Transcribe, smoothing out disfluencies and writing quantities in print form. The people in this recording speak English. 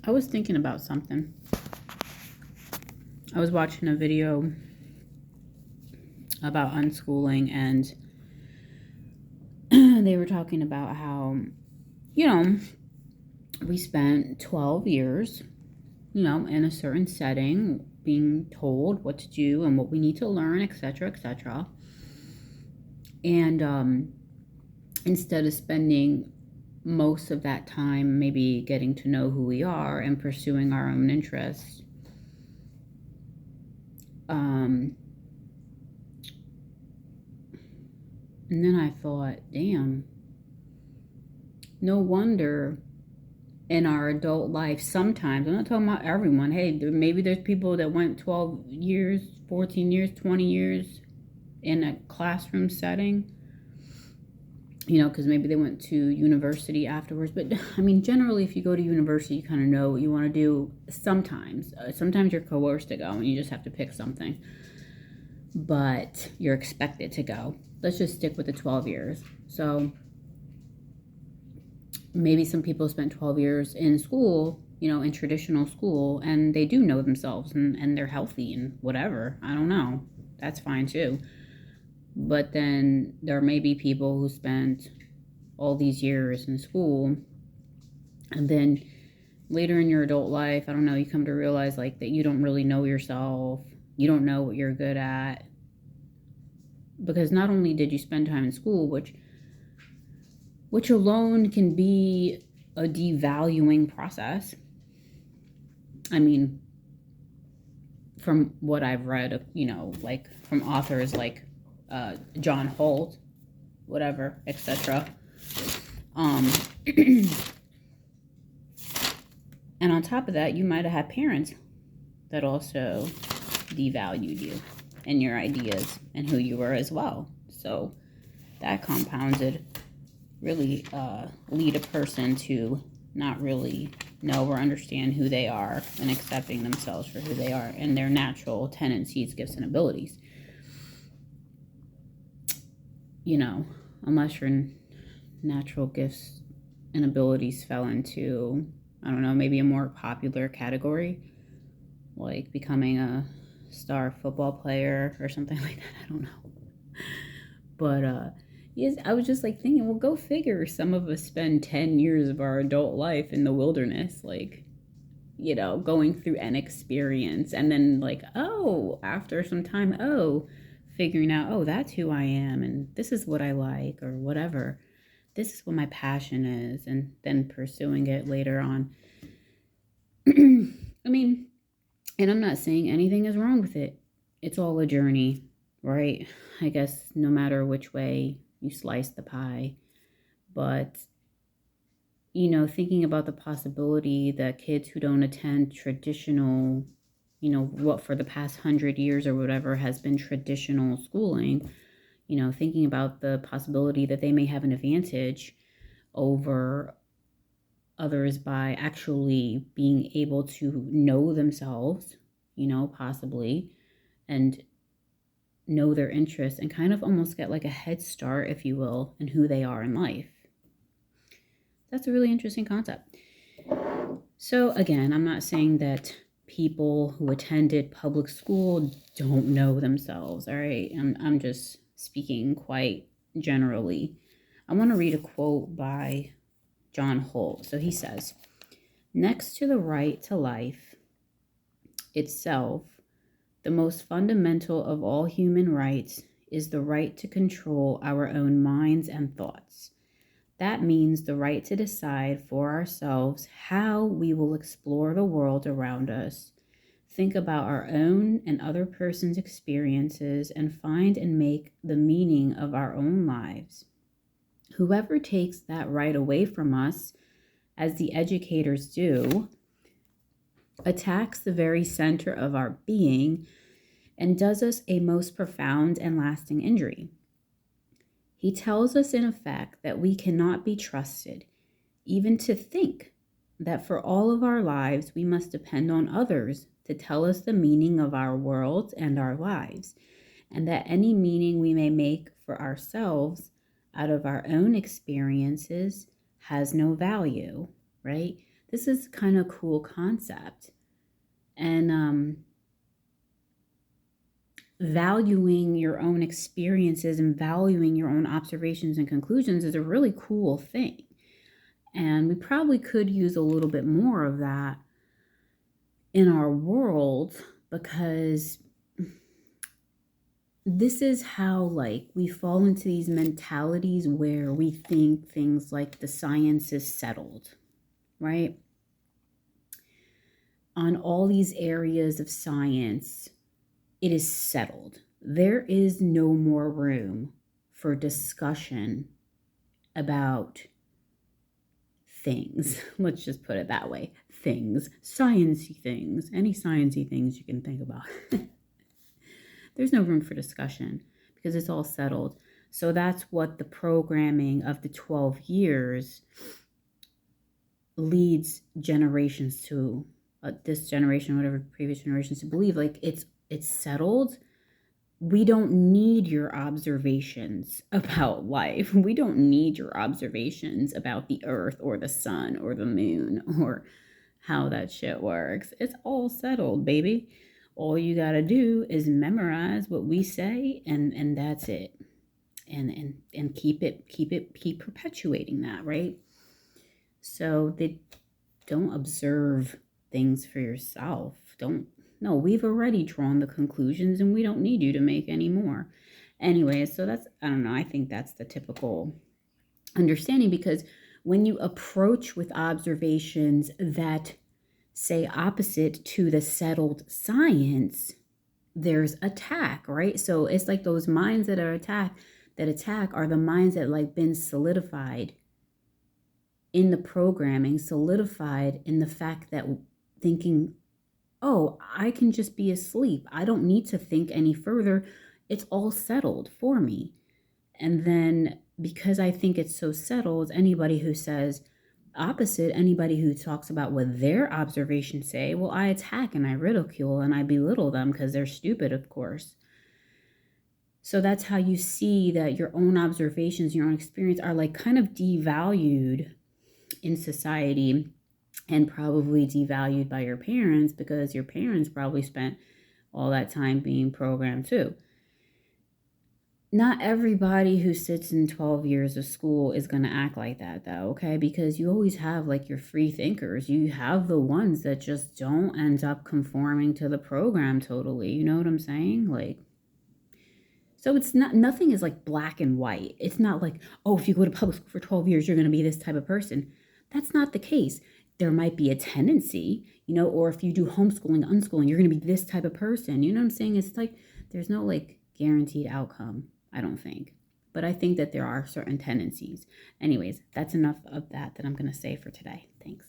I was thinking about something. I was watching a video about unschooling, and they were talking about how, you know, we spent 12 years, in a certain setting, being told what to do and what we need to learn, etc., etc. And instead of spending most of that time maybe getting to know who we are and pursuing our own interests, and then I thought, damn, no wonder in our adult life, sometimes, I'm not talking about everyone. Hey, maybe there's people that went 12 years, 14 years, 20 years in a classroom setting, because maybe they went to university afterwards. But I mean, generally, if you go to university, you kind of know what you want to do. Sometimes you're coerced to go and you just have to pick something, but you're expected to go. Let's just stick with the 12 years. So maybe some people spent 12 years in school, in traditional school, and they do know themselves and they're healthy and whatever. I don't know. That's fine too. But then there may be people who spent all these years in school, and then later in your adult life, I don't know, you come to realize like that you don't really know yourself. You don't know what you're good at. Because not only did you spend time in school, which alone can be a devaluing process. I mean, from what I've read, like from authors like John Holt, whatever, etc. And on top of that, you might have had parents that also devalued you and your ideas and who you were as well. So that compounded really lead a person to not really know or understand who they are and accepting themselves for who they are and their natural tendencies, gifts, and abilities. Unless your natural gifts and abilities fell into, I don't know, maybe a more popular category, like becoming a star football player or something like that. I don't know. But yes, I was just like thinking, well, go figure. Some of us spend 10 years of our adult life in the wilderness, like, going through an experience. And then, like, after some time, figuring out, that's who I am. And this is what I like or whatever. This is what my passion is. And then pursuing it later on. I mean, and I'm not saying anything is wrong with it. It's all a journey, right? I guess no matter which way you slice the pie. But, thinking about the possibility that kids who don't attend traditional, what for the past 100 years or whatever has been traditional schooling, thinking about the possibility that they may have an advantage over others by actually being able to know themselves, possibly, and know their interests and kind of almost get like a head start, if you will, in who they are in life. That's a really interesting concept. So again, I'm not saying that people who attended public school don't know themselves, all right? I'm just speaking quite generally. I want to read a quote by John Holt. So he says, next to the right to life itself, the most fundamental of all human rights is the right to control our own minds and thoughts. That means the right to decide for ourselves how we will explore the world around us, think about our own and other persons' experiences, and find and make the meaning of our own lives. Whoever takes that right away from us, as the educators do, attacks the very center of our being and does us a most profound and lasting injury. He tells us, in effect, that we cannot be trusted, even to think that for all of our lives we must depend on others to tell us the meaning of our world and our lives, and that any meaning we may make for ourselves out of our own experiences has no value, right? This is kind of cool concept. And valuing your own experiences and valuing your own observations and conclusions is a really cool thing. And we probably could use a little bit more of that in our world, because this is how, like, we fall into these mentalities where we think things like the science is settled, right? On all these areas of science, it is settled. There is no more room for discussion about things. Let's just put it that way. Things, sciencey things, any sciencey things you can think about. There's no room for discussion because it's all settled. So that's what the programming of the 12 years leads generations to, this generation, whatever previous generations, to believe like it's settled. We don't need your observations about life. We don't need your observations about the earth or the sun or the moon or how that shit works. It's all settled, baby. All you got to do is memorize what we say, and that's it. And keep perpetuating that, right? So they don't observe things for yourself. No, we've already drawn the conclusions and we don't need you to make any more. Anyway, so that's, I don't know, I think that's the typical understanding, because when you approach with observations that say opposite to the settled science, there's attack, right? So it's like those minds that attack are the minds that like been solidified in the programming, solidified in the fact that thinking, oh, I can just be asleep. I don't need to think any further. It's all settled for me. And then because I think it's so settled, anybody who says opposite, anybody who talks about what their observations say, well, I attack and I ridicule and I belittle them because they're stupid, of course. So that's how you see that your own observations, your own experience are like kind of devalued in society, and probably devalued by your parents because your parents probably spent all that time being programmed too. Not everybody who sits in 12 years of school is going to act like that, though, okay? Because you always have like your free thinkers. You have the ones that just don't end up conforming to the program totally. You know what I'm saying? Like, so it's not, nothing is like black and white. It's not like, oh, if you go to public school for 12 years, you're going to be this type of person. That's not the case. There might be a tendency, you know, or if you do homeschooling, unschooling, you're going to be this type of person. You know what I'm saying? It's like, there's no like guaranteed outcome, I don't think. But I think that there are certain tendencies. Anyways, that's enough of that I'm going to say for today. Thanks.